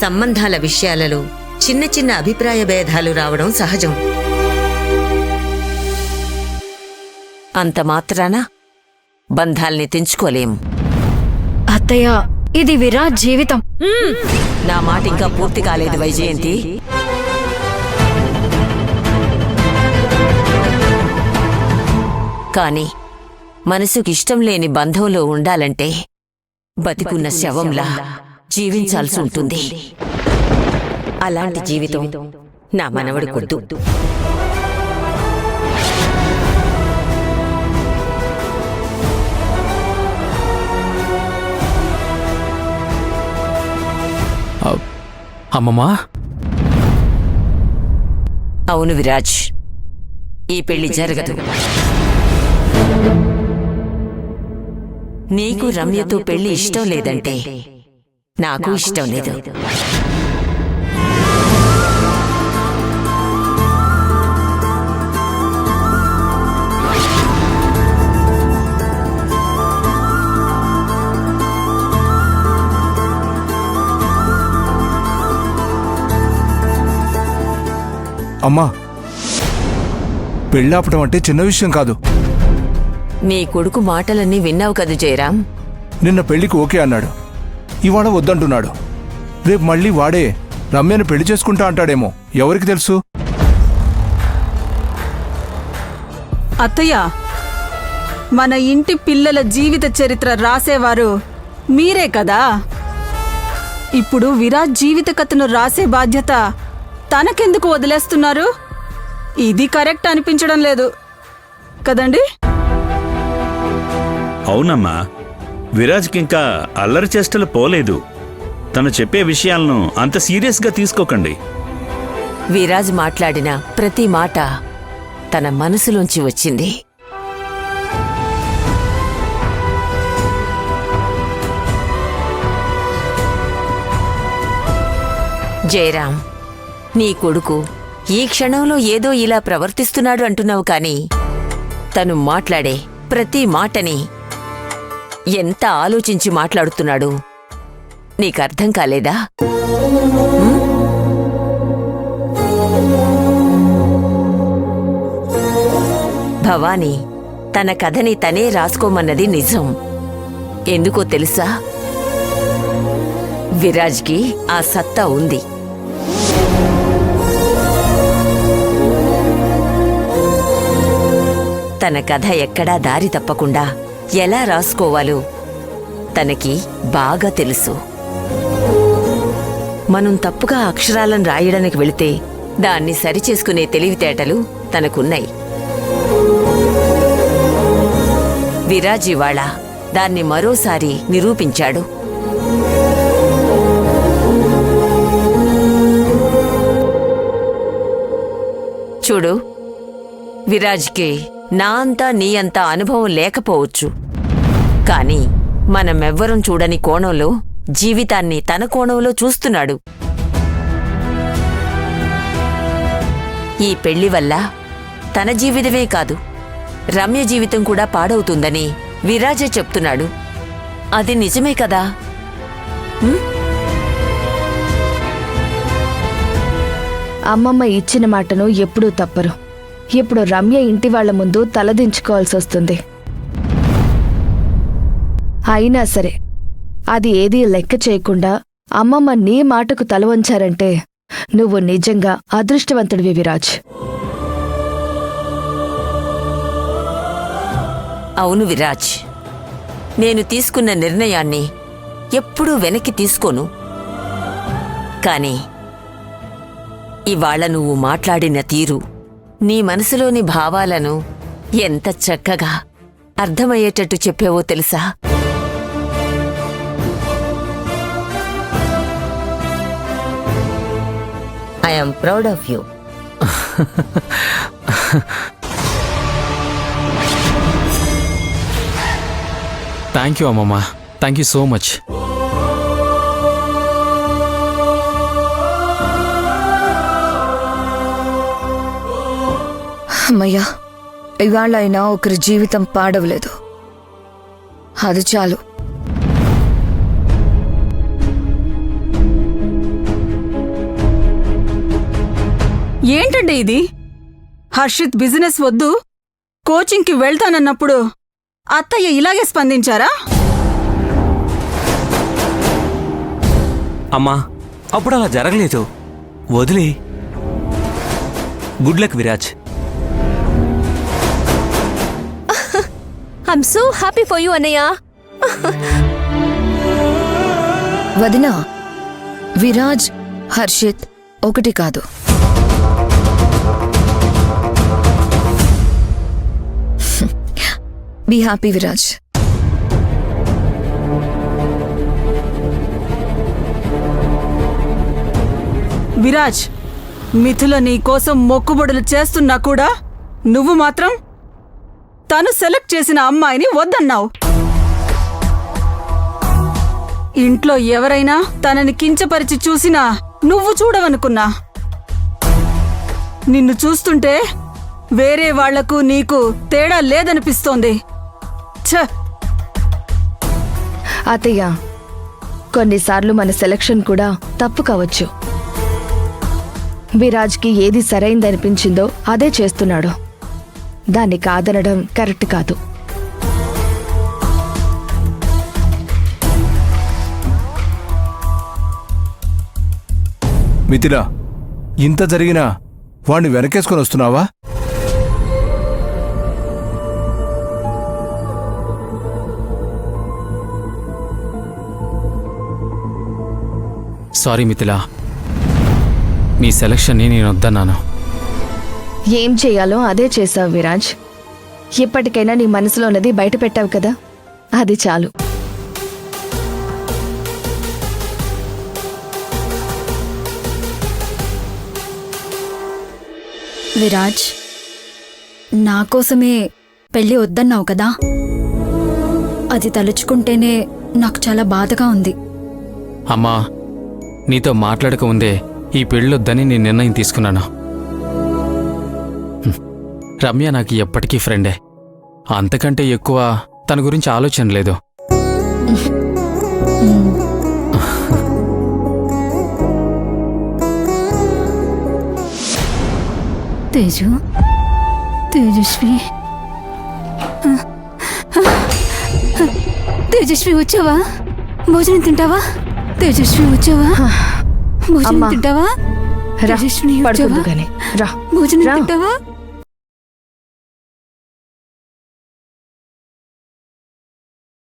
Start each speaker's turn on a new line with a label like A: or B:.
A: సంబంధాల విషయాలలో చిన్న చిన్న అభిప్రాయ భేదాలు రావడం సహజం. అంత మాత్రాన బంధాల్ని తెంచుకోలేం.
B: అత్తయ్య, ఇది విరాజ్ జీవితం.
A: నా మాట ఇంకా పూర్తి కాలేదు వైజయంతి. కాని మనసుకిష్టం లేని బంధంలో ఉండాలంటే బతికున్న శవంలా జీవించాల్సి ఉంటుంది. అలాంటి జీవితం నా మనవడి కొద్దు.
C: అమ్మమ్మా.
A: అవును విరాజ్, ఈ పెళ్లి జరగదు. నీకు రమ్యతో పెళ్లి ఇష్టం లేదంటే నాకు ఇష్టం లేదు.
D: అమ్మా, పెళ్ళాపటం అంటే చిన్న విషయం కాదు.
A: నీ కొడుకు మాటలన్నీ విన్నావు కదూ జయరాం.
D: నిన్న పెళ్లికి ఓకే అన్నాడు, ఇవాళ వద్దంటున్నాడు. రేపు మళ్ళీ వాడే రమ్యను పెళ్లి చేసుకుంటా అంటాడేమో, ఎవరికి తెలుసు?
E: అత్తయ్య, మన ఇంటి పిల్లల జీవిత చరిత్ర రాసేవారు మీరే కదా. ఇప్పుడు విరాజ్ జీవిత కథను రాసే బాధ్యత తనకెందుకు వదిలేస్తున్నారు? ఇది కరెక్ట్ అనిపించడం లేదు కదండి?
F: అవునమ్మా, విరాజ్కింకా అల్లరి చేష్టలు పోలేదు. తను చెప్పే విషయాలను అంత సీరియస్గా తీసుకోకండి.
A: విరాజ్ మాట్లాడిన ప్రతి మాట తన మనసులోంచి వచ్చింది. జయరాం, నీ కొడుకు ఈ క్షణంలో ఏదో ఇలా ప్రవర్తిస్తున్నాడు అంటున్నావు కాని తను మాట్లాడే ప్రతి మాటని ఎంత ఆలోచించి మాట్లాడుతున్నాడు నీకర్థం కాలేదా? భవానీ తన కథని తనే రాసుకోమన్నది నిజం. ఎందుకో తెలుసా? విరాజ్కి ఆ సత్తా ఉంది. తన కథ ఎక్కడా దారి తప్పకుండా ఎలా రాసుకోవాలో తనకి బాగా తెలుసు. మనం తప్పుగా అక్షరాలను రాయడానికి వెళితే దాన్ని సరిచేసుకునే తెలివితేటలు తనకున్నాయి. విరాజ్ ఇవాళ దాన్ని మరోసారి నిరూపించాడు. చూడు, విరాజ్కి నా అంతా నీ అంతా అనుభవం లేకపోవచ్చు, కాని మనమెవ్వరం చూడని కోణంలో జీవితాన్ని తన కోణంలో చూస్తున్నాడు. ఈ పెళ్లి వల్ల తన జీవితమే కాదు, రమ్య జీవితం కూడా పాడవుతుందని విరాజే చెప్తున్నాడు. అది నిజమే కదా?
B: అమ్మమ్మ ఇచ్చిన మాటను ఎప్పుడూ తప్పరు. ఇప్పుడు రమ్య ఇంటి వాళ్ల ముందు తలదించుకోవాల్సి వస్తుంది. అయినా సరే అది ఏదీ లెక్క చేయకుండా అమ్మమ్మ నీ మాటకు తల వంచారంటే నువ్వు నిజంగా అదృష్టవంతుడివి విరాజ్.
A: అవును విరాజ్, నేను తీసుకున్న నిర్ణయాన్ని ఎప్పుడూ వెనక్కి తీసుకోను. కాని ఇవాళ నువ్వు మాట్లాడిన తీరు, నీ మనసులోని భావాలను ఎంత చక్కగా అర్థమయ్యేటట్టు చెప్పావో తెలుసా? I am proud of you.
C: Thank you అమ్మమ్మ, థ్యాంక్ యూ సో మచ్.
B: అమ్మయ్యా, ఇవాళ అయినా ఒకరి జీవితం పాడవలేదు, అది చాలు.
E: ఏంటండి ఇది? హర్షిత్ బిజినెస్ వద్దు, కోచింగ్కి వెళ్తానన్నప్పుడు అత్తయ్య ఇలాగే స్పందించారా?
G: అమ్మా అప్పుడు అలా జరగలేదు, వదిలే. Good luck Viraj.
H: I'm so happy for you అన్నయ్య.
B: వదినా, విరాజ్ హర్షిత్ ఒకటి కాదు. Be happy Viraj.
E: విరాజ్, మిథుల నీ కోసం మొక్కుబడులు చేస్తున్నా కూడా నువ్వు మాత్రం తను సెలెక్ట్ చేసిన అమ్మాయిని వద్దన్నావు. ఇంట్లో ఎవరైనా తనని కించపరిచి చూసినా నువ్వు చూడవనుకున్నా. నిన్ను చూస్తుంటే వేరే వాళ్లకు నీకు తేడా లేదనిపిస్తోంది. ఛ!
B: అత్తయ్య, కొన్నిసార్లు మన సెలక్షన్ కూడా తప్పు కావచ్చు. విరాజ్కి ఏది సరైందనిపించిందో అదే చేస్తున్నాడు. దాన్ని కాదనడం కరెక్ట్ కాదు.
D: మిథిలా, ఇంత జరిగినా వాణ్ణి వెనకేసుకొని వస్తున్నావా?
C: సారీ మిథిలా, నీ సెలక్షన్ని నేను వద్దన్నాను.
B: ఏం చేయాలో అదే చేశావు విరాజ్. ఇప్పటికైనా నీ మనసులో ఉన్నది బయట పెట్టావు కదా, అది చాలు.
I: విరాజ్, నా కోసమే పెళ్లి వద్దన్నావు కదా, అది తలుచుకుంటేనే నాకు చాలా బాధగా ఉంది.
C: అమ్మా, నీతో మాట్లాడక ముందే ఈ పెళ్ళొద్దని నేను నిర్ణయం తీసుకున్నాను. రమ్య నాకు ఎప్పటికీ ఫ్రెండే, అంతకంటే ఎక్కువ తన గురించి ఆలోచన లేదు.
I: తేజు, తేజస్వి, తేజస్వి వచ్చావా? భోజనం తింటావా? తేజస్వి వచ్చావా? భోజనం
B: అమ్మా,
I: తింటావా?
B: రా,
I: తేజస్విని
B: పడుకుందు
I: వచ్చావా?
B: గాని రా.
I: భోజనం
B: రా.
I: తింటావా?